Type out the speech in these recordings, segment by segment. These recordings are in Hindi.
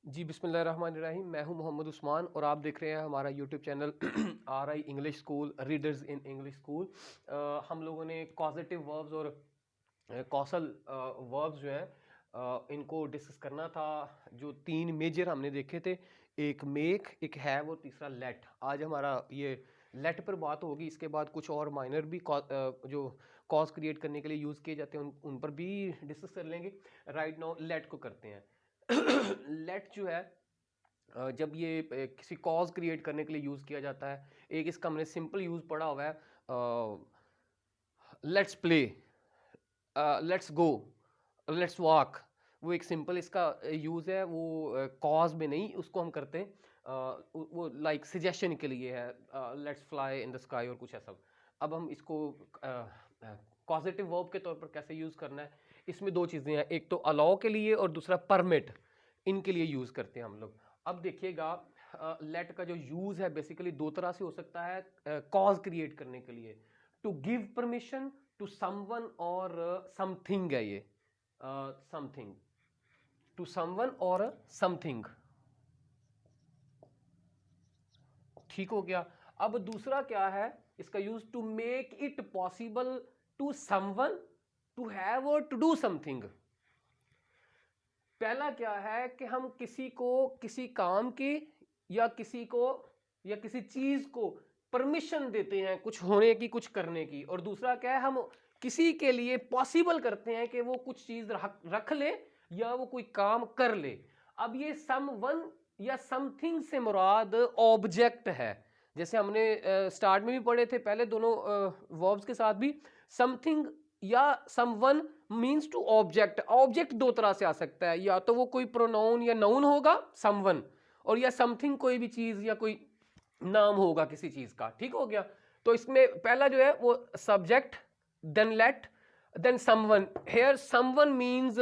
जी बिस्मिल्लाहिर्रहमानिर्रहीम। मैं हूं मोहम्मद उस्मान और आप देख रहे हैं हमारा YouTube channel RI English school, readers in English school. हम लोगों ने कॉजेटिव वर्ब्स और कौशल वर्ब्स जो हैं इनको डिस्कस करना था। जो तीन मेजर हमने देखे थे, एक मेक, एक हैव और तीसरा लेट। आज हमारा ये लेट पर बात होगी। इसके बाद कुछ और माइनर भी जो कॉज क्रिएट करने के लिए यूज़ किए जाते हैं उन पर भी डिस्कस कर लेंगे। राइट नाउ लेट को करते हैं। लेट जो है जब ये किसी कॉज क्रिएट करने के लिए यूज़ किया जाता है, एक इसका हमने सिंपल यूज़ पढ़ा हुआ है, let's play, let's go, let's walk. वो एक सिंपल इसका यूज़ है, वो कॉज में नहीं उसको हम करते हैं, वो लाइक सजेशन के लिए है, let's fly in the sky और कुछ ऐसा। अब हम इसको कॉजेटिव वर्ब के तौर पर कैसे यूज़ करना है, इसमें दो चीज़ें हैं, एक तो अलाउ के लिए और दूसरा परमिट, इनके लिए यूज़ करते हैं हम लोग। अब देखिएगा, लेट का जो यूज़ है बेसिकली दो तरह से हो सकता है कॉज क्रिएट करने के लिए। To give permission to someone और समथिंग है ये, समथिंग, टू समवन और समथिंग। ठीक हो गया। अब दूसरा क्या है इसका use, to make it possible to someone to have और टू डू समथिंग। पहला क्या है कि हम किसी को किसी काम की या किसी को या किसी चीज को परमिशन देते हैं कुछ होने की, कुछ करने की। और दूसरा क्या है, हम किसी के लिए पॉसिबल करते हैं कि वो कुछ चीज रख ले या वो कोई काम कर ले। अब ये समवन या समथिंग से मुराद ऑब्जेक्ट है। जैसे हमने स्टार्ट में भी पढ़े थे पहले दोनों वर्ब्स के साथ भी, समथिंग या someone means to object. Object दो तरह से आ सकता है, या तो वो कोई प्रोनाउन या नाउन होगा समवन, और या समथिंग कोई भी चीज या कोई नाम होगा किसी चीज का। ठीक हो गया। तो इसमें पहला जो है वो subject, then let, then someone. Here someone means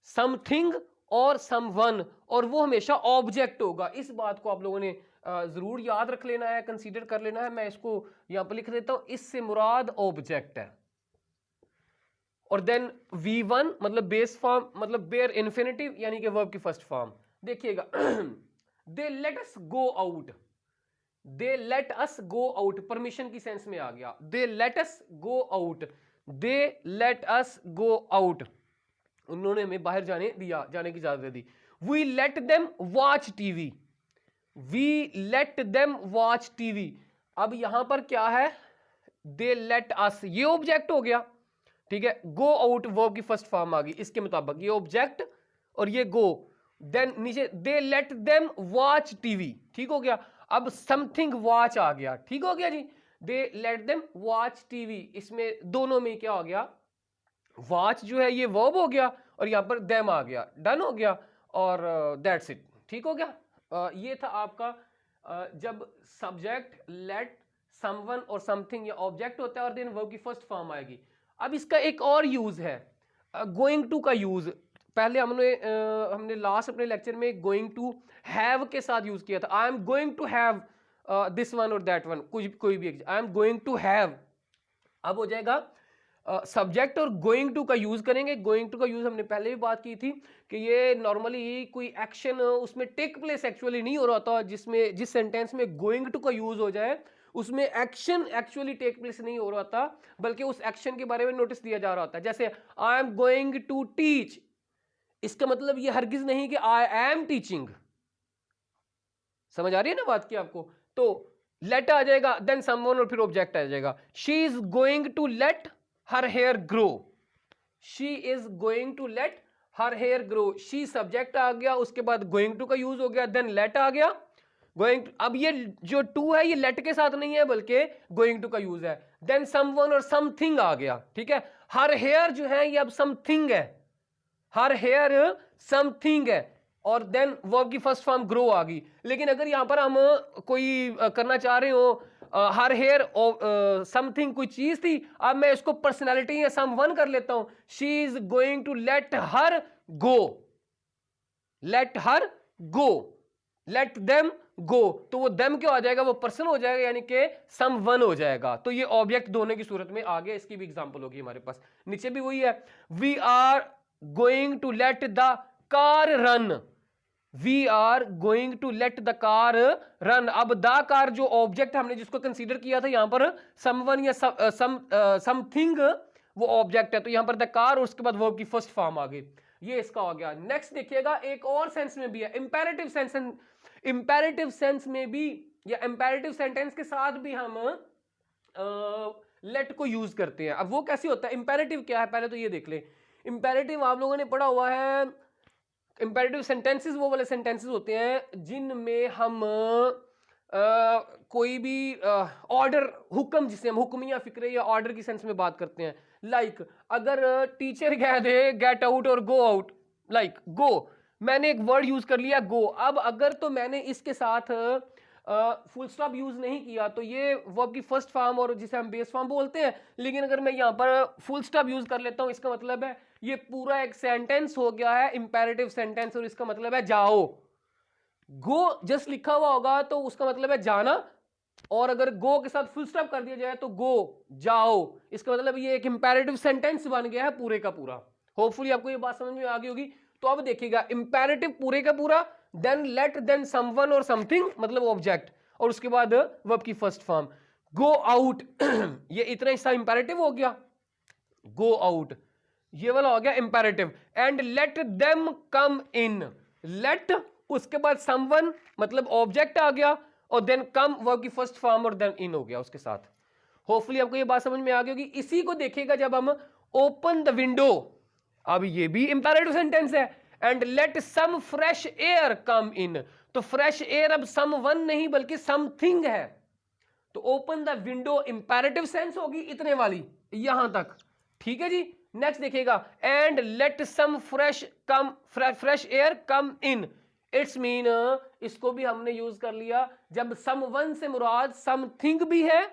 something और समवन, और वो हमेशा ऑब्जेक्ट होगा। इस बात को आप लोगों ने जरूर याद रख लेना है, कंसीडर कर लेना है। मैं इसको यहां पर लिख देता हूं, इससे मुराद ऑब्जेक्ट है। और देन V1 मतलब बेस फॉर्म, मतलब बेयर इन्फिनिटिव यानी कि वर्ब की फर्स्ट फॉर्म। देखिएगा, they let us go out, they let us go out permission की सेंस में आ गया। They let us go out, they let us go out, उन्होंने हमें बाहर जाने दिया, जाने की इजाजत दे दी। We let them watch TV, we let them watch TV. अब यहां पर क्या है, दे लेट अस, ये ऑब्जेक्ट हो गया। ठीक है, गो आउट वर्ब की फर्स्ट फॉर्म आ गई इसके मुताबिक, ये ऑब्जेक्ट और ये गो। देन नीचे दे लेट देम वॉच टीवी। ठीक हो गया। अब समथिंग वॉच आ गया। ठीक हो गया जी। दे लेट देम वॉच टीवी, इसमें दोनों में क्या हो गया, वॉच जो है ये वर्ब हो गया और यहां पर देम आ गया, डन हो गया, और दैट्स इट। ठीक हो गया। ये था आपका जब सब्जेक्ट, लेट, समवन और समथिंग या ऑब्जेक्ट होता है और देन वर्ब की फर्स्ट फॉर्म आएगी। अब इसका एक और यूज है, गोइंग टू का यूज। पहले हमने लास्ट अपने लेक्चर में गोइंग टू हैव के साथ यूज किया था। I am going to have this one और दैट वन, कुछ कोई भी, I am going to have. अब हो जाएगा सब्जेक्ट और गोइंग टू का यूज करेंगे। गोइंग टू का यूज हमने पहले भी बात की थी कि ये नॉर्मली कोई एक्शन उसमें टेक प्लेस एक्चुअली नहीं हो रहा था, जिसमें जिस सेंटेंस में गोइंग टू का यूज हो जाए उसमें एक्शन एक्चुअली टेक प्लेस नहीं हो रहा था, बल्कि उस एक्शन के बारे में नोटिस दिया जा रहा था। जैसे I am going to teach, इसका मतलब ये हरगिज नहीं कि आई एम टीचिंग। समझ आ रही है ना बात की आपको। तो लेट आ जाएगा, देन समवन और फिर ऑब्जेक्ट आ जाएगा। She is going to let her hair grow, she is going to let her hair grow. She subject आ गया, उसके बाद गोइंग टू का यूज हो गया, देन लेट आ गया, गोइंग। अब ये जो टू है ये लेट के साथ नहीं है बल्कि गोइंग टू का यूज है। देन समवन और समथिंग आ गया। ठीक है, हर हेयर जो है ये अब समथिंग है, हर हेयर समथिंग है, और देन वर्ब की फर्स्ट फॉर्म ग्रो आ गई। लेकिन अगर यहां पर हम कोई करना चाह रहे हो, हर हेयर समथिंग कोई चीज थी, अब मैं इसको पर्सनैलिटी या समवन कर लेता हूं। She is going to let her go, let her go, let them go, तो वो देम क्यों आ जाएगा, वो पर्सन हो जाएगा, यानी कि समवन हो जाएगा। तो ये ऑब्जेक्ट दोनों की सूरत में आ गया। इसकी भी एग्जांपल होगी हमारे पास, नीचे भी वही है। We are going to let the car run, we are going to let the car run. अब द कार जो ऑब्जेक्ट हमने जिसको कंसीडर किया था यहां पर समवन या समथिंग वो ऑब्जेक्ट है, तो यहां पर द कार और उसके बाद वर्ब की फर्स्ट फॉर्म आ गई। ये इसका हो गया। नेक्स्ट देखिएगा, एक और सेंस में भी है, इंपेरेटिव सेंस। इंपेरेटिव सेंस में भी या इंपेरेटिव सेंटेंस के साथ भी हम लेट को यूज करते हैं। अब वो कैसे होता है, इंपेरेटिव क्या है पहले तो ये देख ले। इंपेरेटिव आप लोगों ने पढ़ा हुआ है, इंपेरेटिव सेंटेंसेस वो वाले सेंटेंसेस होते हैं जिनमें हम कोई भी ऑर्डर, हुक्म, जिसे हम हुक्म या फिक्रे या ऑर्डर की सेंस में बात करते हैं। लाइक अगर टीचर कह दे गेट आउट और गो आउट, लाइक गो, मैंने एक वर्ड यूज कर लिया गो। अब अगर तो मैंने इसके साथ फुल स्टॉप यूज नहीं किया तो ये वर्ब की फर्स्ट फॉर्म और जिसे हम बेस फॉर्म बोलते हैं, लेकिन अगर मैं यहां पर फुल स्टॉप यूज कर लेता हूं, इसका मतलब है ये पूरा एक सेंटेंस हो गया है इंपेरेटिव सेंटेंस, और इसका मतलब है जाओ। गो जस्ट लिखा हुआ होगा तो उसका मतलब है जाना, और अगर गो के साथ फुल स्टॉप कर दिया जाए तो गो, जाओ। इसका मतलब ये एक इंपेरेटिव सेंटेंस बन गया है पूरे का पूरा। होपफुली आपको ये बात समझ में आ गई होगी। तो अब देखिएगा, इंपेरेटिव पूरे का पूरा, देन लेट, देन समवन और समथिंग मतलब ऑब्जेक्ट, और उसके बाद वर्ब की फर्स्ट फॉर्म। गो आउट ये इतना हिस्सा इंपेरेटिव हो गया, गो आउट ये वाला हो गया imperative. And let them come in, let उसके बाद समवन मतलब ऑब्जेक्ट आ गया, और देन कम वर्ब की फर्स्ट फॉर्म, और देन इन हो गया उसके साथ। होपफुली आपको ये बात समझ में आ गई होगी। इसी को देखिएगा जब हम ओपन द विंडो, अब ये भी इंपेरेटिव सेंटेंस है। And let some fresh air come in, तो फ्रेश एयर अब समवन नहीं बल्कि समथिंग है, तो open the window imperative sense होगी इतने वाली यहां तक। ठीक है जी। नेक्स्ट देखिएगा, and let some fresh air come in, it's mean इसको भी हमने यूज कर लिया जब समवन से मुराद समथिंग भी है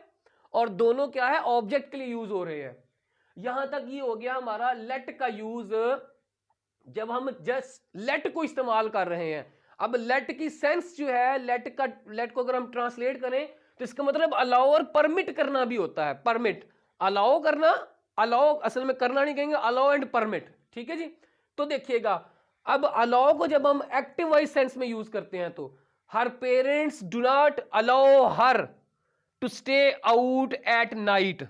और दोनों क्या है ऑब्जेक्ट के लिए यूज हो रहे हैं। यहां तक ये हो गया हमारा लेट का यूज जब हम जस्ट लेट को इस्तेमाल कर रहे हैं। अब लेट की सेंस जो है, लेट को अगर हम ट्रांसलेट करें तो इसका मतलब अलाउ और परमिट करना भी होता है। परमिट, अलाउ करना, अलाउ असल में करना नहीं कहेंगे, अलाउ एंड परमिट। ठीक है जी। तो देखिएगा, अब अलाउ को जब हम एक्टिव वॉइस सेंस में यूज करते हैं तो her parents do not allow her to stay out at night.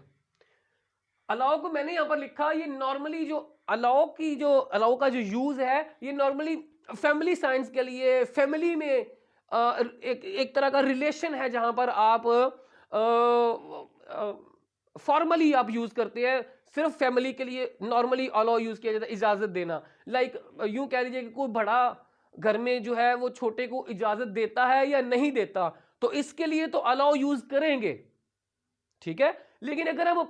Allow को मैंने यहां पर लिखा, ये नॉर्मली जो अलाउ का जो यूज है ये नॉर्मली फैमिली साइंस के लिए, फैमिली में एक तरह का रिलेशन है जहां पर आप फॉर्मली आप यूज करते हैं, सिर्फ फैमिली के लिए नॉर्मली अलाउ यूज किया जाता है, इजाजत देना। लाइक यूं कह लीजिए कि कोई बड़ा घर में जो है वो छोटे को इजाजत देता है या नहीं देता, तो इसके लिए तो अलाउ यूज करेंगे। ठीक है। लेकिन अगर हम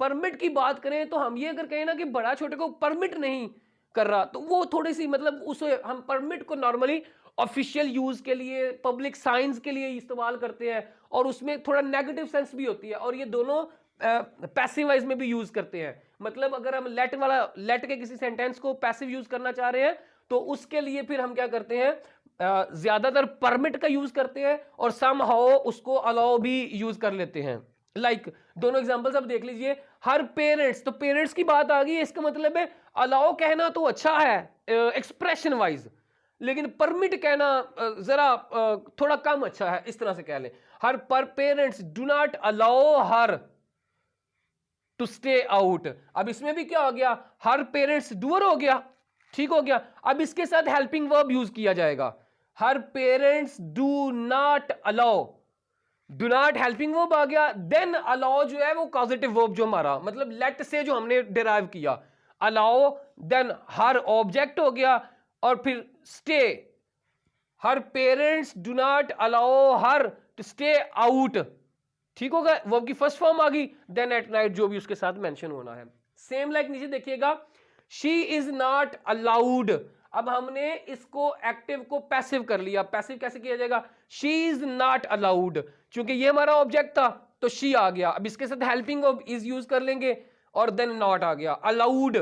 परमिट की बात करें तो हम ये अगर कहें ना कि बड़ा छोटे को परमिट नहीं कर रहा, तो वो थोड़ी सी मतलब उसे हम परमिट को नॉर्मली ऑफिशियल यूज के लिए, पब्लिक साइंस के लिए इस्तेमाल करते हैं, और उसमें थोड़ा नेगेटिव सेंस भी होती है, और ये दोनों पैसिव वॉइस में भी यूज करते हैं। मतलब अगर हम लेट के किसी सेंटेंस को पैसिव यूज करना चाह रहे हैं तो उसके लिए फिर हम क्या करते हैं, ज्यादातर परमिट का यूज करते हैं, और सम हाउ उसको अलाउ भी यूज कर लेते हैं। लाइक दोनों एग्जांपल्स आप देख लीजिए। हर पेरेंट्स, तो पेरेंट्स की बात आ गई, इसका मतलब है अलाउ कहना तो अच्छा है एक्सप्रेशन वाइज, लेकिन परमिट कहना जरा थोड़ा कम अच्छा है, इस तरह से कह लें। हर पर parents do not allow her to stay out. अब इसमें भी क्या हो गया, हर पेरेंट्स डूअर हो गया, ठीक हो गया। अब इसके साथ हेल्पिंग वर्ब यूज किया जाएगा, her parents do not allow, do not helping verb आ गया, देन अलाउ जो है वो कॉजेटिव वर्ब जो हमारा मतलब लेट से जो हमने डिराइव किया, अलाउ, देन हर ऑब्जेक्ट हो गया, और फिर stay, her parents do not allow her to stay out, ठीक होगा, वर्ब की फर्स्ट फॉर्म आ गई, देन एट नाइट जो भी उसके साथ मेंशन होना है। सेम लाइक नीचे देखिएगा, शी इज नॉट अलाउड। अब हमने इसको एक्टिव को पैसिव कर लिया। पैसिव कैसे किया जाएगा, शी इज नॉट अलाउड, क्योंकि ये हमारा ऑब्जेक्ट था तो शी आ गया। अब इसके साथ हेल्पिंग वर्ब इज यूज कर लेंगे, और देन नॉट आ गया। अलाउड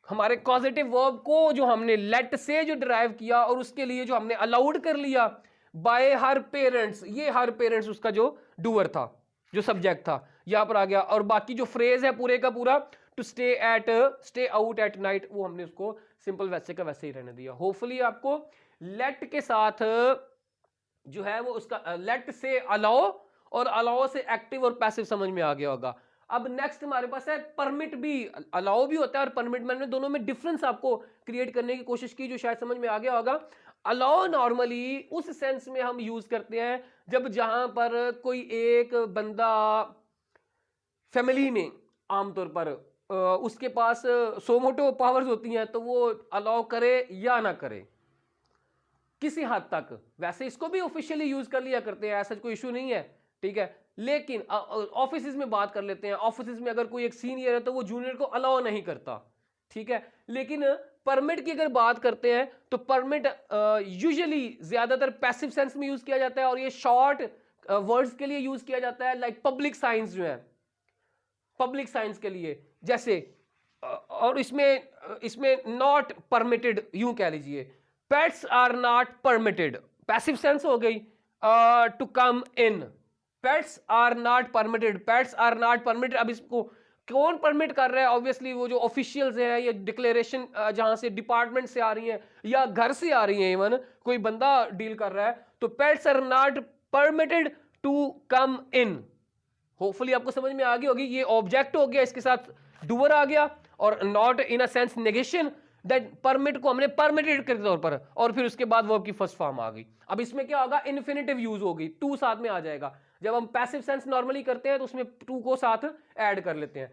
हमारे कॉजेटिव वर्ब को जो हमने लेट से जो डिराइव किया, और उसके लिए जो हमने अलाउड कर लिया बाय हर पेरेंट्स, ये हर पेरेंट्स उसका जो डूअर था, जो सब्जेक्ट था, यहां पर आ गया। और बाकी जो फ्रेज है पूरे का पूरा to stay out at night, वो हमने उसको सिंपल वैसे का वैसे ही रहने दिया। होपफुली आपको लेट के साथ जो है वो उसका लेट से अलाउ और अलाउ से एक्टिव और पैसिव समझ में आ गया होगा। अब नेक्स्ट हमारे पास है परमिट। भी अलाउ भी होता है और परमिट। मैंने दोनों में डिफरेंस आपको क्रिएट करने की कोशिश की जो शायद समझ में आ गया होगा। अलाउ नॉर्मली उस सेंस में हम यूज करते हैं जब जहां पर कोई एक बंदा फैमिली में आमतौर पर उसके पास सो मोटो पावर्स होती हैं तो वो अलाउ करे या ना करे किसी हद तक। वैसे इसको भी ऑफिशियली यूज कर लिया करते हैं, ऐसा कोई इशू नहीं है, ठीक है। लेकिन ऑफिस में बात कर लेते हैं। ऑफिस में अगर कोई एक सीनियर है तो वो जूनियर को अलाउ नहीं करता, ठीक है। लेकिन परमिट की अगर बात करते हैं तो परमिट यूजुअली ज्यादातर पैसिव सेंस में यूज किया जाता है और ये शॉर्ट वर्ड्स के लिए यूज किया जाता है। लाइक पब्लिक साइंस जो है, पब्लिक साइंस के लिए जैसे और इसमें नॉट परमिटेड यूं कह लीजिए, pets are not permitted, passive sense हो गई to come in. Pets are not permitted, pets are not permitted. अब इसको कौन परमिट कर रहा है? ऑब्वियसली वो जो ऑफिशियल्स हैं, ये डिक्लेरेशन जहां से डिपार्टमेंट से आ रही है या घर से आ रही है, इवन कोई बंदा डील कर रहा है, तो pets are not permitted to come in. Hopefully आपको समझ में आ गई होगी। ये ऑब्जेक्ट हो गया, इसके साथ डूअर आ गया और not in a sense negation, that permit को हमने परमिटेड के तौर पर, और फिर उसके बाद वर्ब की फर्स्ट फॉर्म आ गई। अब इसमें क्या होगा? इन्फिनेटिव यूज होगी, टू साथ में आ जाएगा। जब हम पैसिव सेंस नॉर्मली करते हैं तो उसमें टू को साथ ऐड कर लेते हैं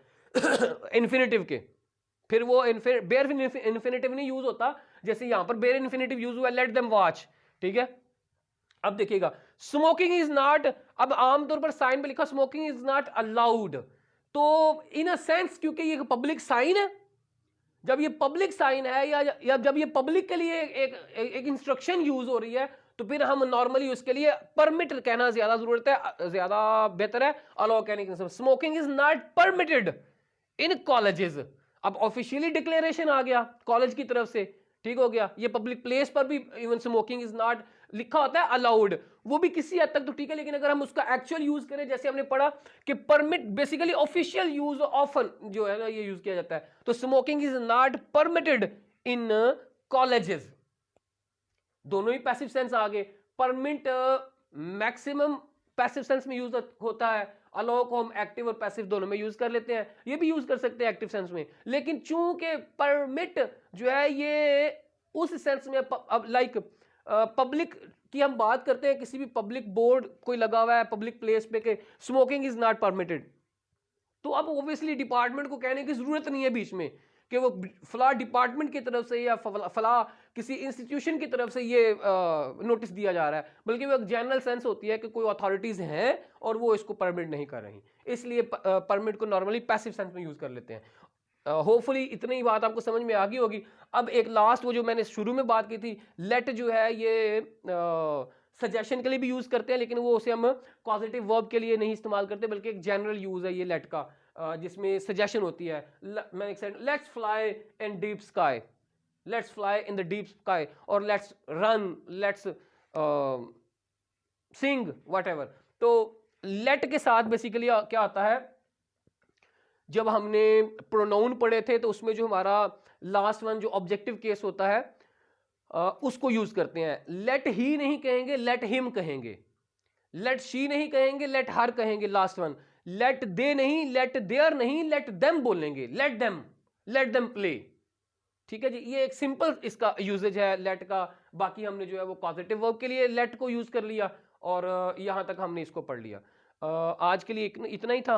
इन्फिनेटिव के। फिर वो बेयर इन्फिनेटिव नहीं यूज होता, जैसे यहां पर बेयर इन्फिनेटिव यूज हुआ लेट देम वॉच, ठीक है। अब देखिएगा स्मोकिंग इज नॉट, अब आमतौर पर साइन पे लिखा स्मोकिंग इज नॉट अलाउड, तो इन अ सेंस क्योंकि ये पब्लिक साइन है, जब ये पब्लिक साइन है या जब ये पब्लिक के लिए एक इंस्ट्रक्शन यूज हो रही है तो फिर हम नॉर्मली उसके लिए परमिट कहना ज्यादा जरूरत है, ज्यादा बेहतर है अलाउ कहने के। Smoking is not permitted in colleges. अब ऑफिशियली डिक्लेरेशन आ गया कॉलेज की तरफ से, ठीक हो गया। ये पब्लिक प्लेस पर भी इवन स्मोकिंग इज नॉट लिखा होता है अलाउड, वो भी किसी हद तक तो ठीक है। लेकिन अगर हम उसका एक्चुअल यूज करें, जैसे हमने पढ़ा कि permit basically official use often जो है ना ये यूज किया जाता है, तो smoking is not permitted in colleges. दोनों ही पैसिव सेंस आ गए। परमिट मैक्सिमम पैसिव सेंस में यूज होता है, अलाउ को हम एक्टिव और पैसिव दोनों में यूज कर लेते हैं, ये भी यूज कर सकते हैं एक्टिव सेंस में। लेकिन चूंकि परमिट जो है ये उस सेंस में लाइक पब्लिक की हम बात करते हैं, किसी भी पब्लिक बोर्ड कोई लगा हुआ है पब्लिक प्लेस पे के स्मोकिंग इज नॉट परमिटेड, तो अब ऑब्वियसली डिपार्टमेंट को कहने की जरूरत नहीं है बीच में कि वो फला डिपार्टमेंट की तरफ से या फला किसी इंस्टीट्यूशन की तरफ से ये नोटिस दिया जा रहा है, बल्कि वो एक जनरल सेंस होती है कि कोई अथॉरिटीज हैं और वो इसको परमिट नहीं कर रही, इसलिए परमिट को नॉर्मली पैसिव सेंस में यूज कर लेते हैं। होपफुली इतनी ही बात आपको समझ में आ गई होगी। अब एक लास्ट वो जो मैंने शुरू में बात की थी, लेट जो है ये सजेशन के लिए भी यूज करते हैं, लेकिन वो उसे हम पॉजिटिव वर्ब के लिए नहीं इस्तेमाल करते, बल्कि एक जनरल यूज है ये लेट का, जिसमें सजेशन होती है। मैंने एक second, let's fly in deep sky, let's fly in the deep sky, और let's run, let's sing, whatever. तो लेट के साथ बेसिकली क्या आता है, जब हमने प्रोनाउन पढ़े थे तो उसमें जो हमारा लास्ट वन जो ऑब्जेक्टिव केस होता है उसको यूज करते हैं। लेट ही नहीं कहेंगे, लेट हिम कहेंगे। लेट शी नहीं कहेंगे, लेट हर कहेंगे। लास्ट वन लेट दे नहीं, लेट देयर नहीं, लेट देम बोलेंगे। लेट देम प्ले, ठीक है जी। ये एक सिंपल इसका यूजेज है लेट का। बाकी हमने जो है वो पॉजिटिव वर्ब के लिए लेट को यूज कर लिया और यहां तक हमने इसको पढ़ लिया। आज के लिए इतना ही था।